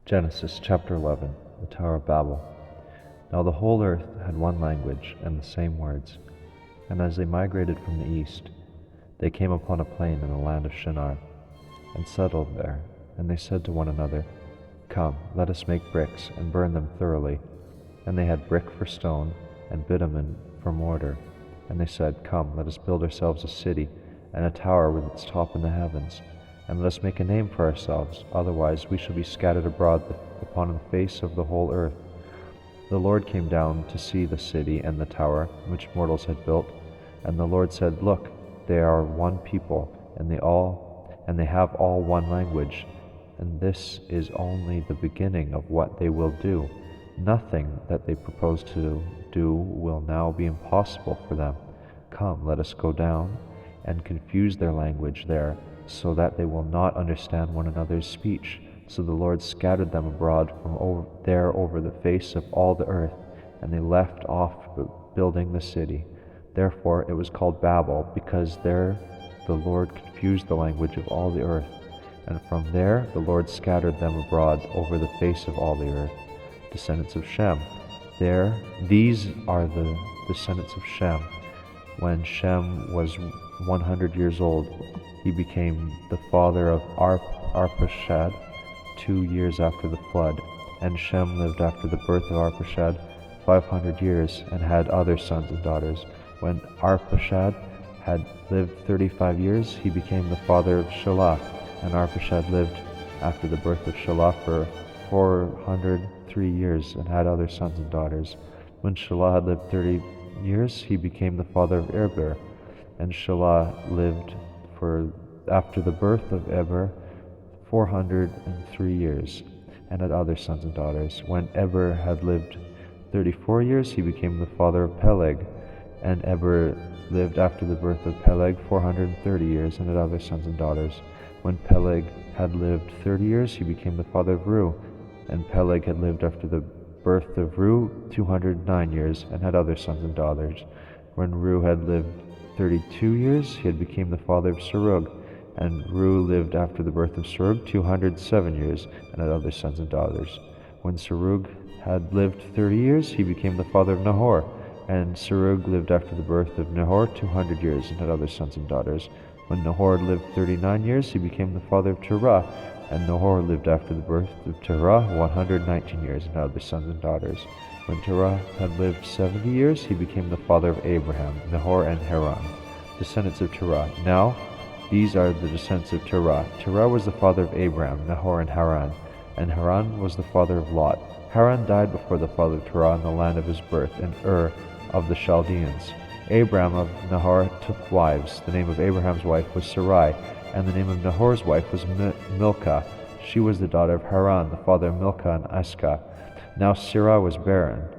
Genesis chapter 11. The Tower of Babel. Now the whole earth had one language and the same words. And as they migrated from the east, they came upon a plain in the land of Shinar, and settled there. And they said to one another, Come, let us make bricks, and burn them thoroughly. And they had brick for stone, and bitumen for mortar. And they said, Come, let us build ourselves a city, and a tower with its top in the heavens. And let us make a name for ourselves, otherwise we shall be scattered abroad upon the face of the whole earth. The Lord came down to see the city and the tower which mortals had built. And the Lord said, Look, they are one people, and they have all one language. And this is only the beginning of what they will do. Nothing that they propose to do will now be impossible for them. Come, let us go down and confuse their language there, so that they will not understand one another's speech. So the Lord scattered them abroad from over the face of all the earth, and they left off building the city. Therefore it was called Babel, because there the Lord confused the language of all the earth. And from there the Lord scattered them abroad over the face of all the earth. Descendants of Shem. These are the descendants of Shem. When Shem was 100 years old, he became the father of Arpachshad 2 years after the flood. And Shem lived after the birth of Arpachshad 500 years, and had other sons and daughters. When Arpachshad had lived 35 years, he became the father of Shelah. And Arpachshad lived after the birth of Shelah for 403 years, and had other sons and daughters. When Shelah had lived 30 years, he became the father of Eber. And Shelah lived after the birth of Eber 403 years, and had other sons and daughters. When Eber had lived 34 years, he became the father of Peleg. And Eber lived after the birth of Peleg 430 years, and had other sons and daughters. When Peleg had lived 30 years, he became the father of Reu. And Peleg had lived after the birth of Reu 209 years, and had other sons and daughters. When Reu had lived 32 years, he had become the father of Serug. And Reu lived after the birth of Serug 207 years, and had other sons and daughters. When Serug had lived 30 years, he became the father of Nahor. And Serug lived after the birth of Nahor 200 years, and had other sons and daughters. When Nahor lived 39 years, he became the father of Terah. And Nahor lived after the birth of Terah 119 years, and had other sons and daughters. When Terah had lived 70 years, he became the father of Abraham, Nahor, and Haran. Descendants of Terah. Now, these are the descendants of Terah. Terah was the father of Abraham, Nahor, and Haran. And Haran was the father of Lot. Haran died before the father of Terah in the land of his birth, in Ur of the Chaldeans. Abram of Nahor took wives. The name of Abraham's wife was Sarai, and the name of Nahor's wife was Milcah. She was the daughter of Haran, the father of Milcah and Iscah. Now Sarai was barren.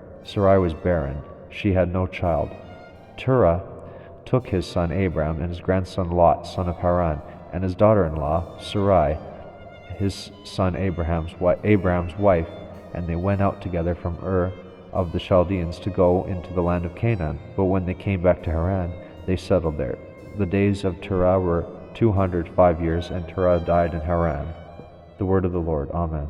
She had no child. Terah took his son Abram and his grandson Lot, son of Haran, and his daughter-in-law Sarai, his son Abraham's wife, and they went out together from Ur of the Chaldeans to go into the land of Canaan. But when they came back to Haran, they settled there. The days of Terah were 205 years, and Terah died in Haran. The word of the Lord. Amen.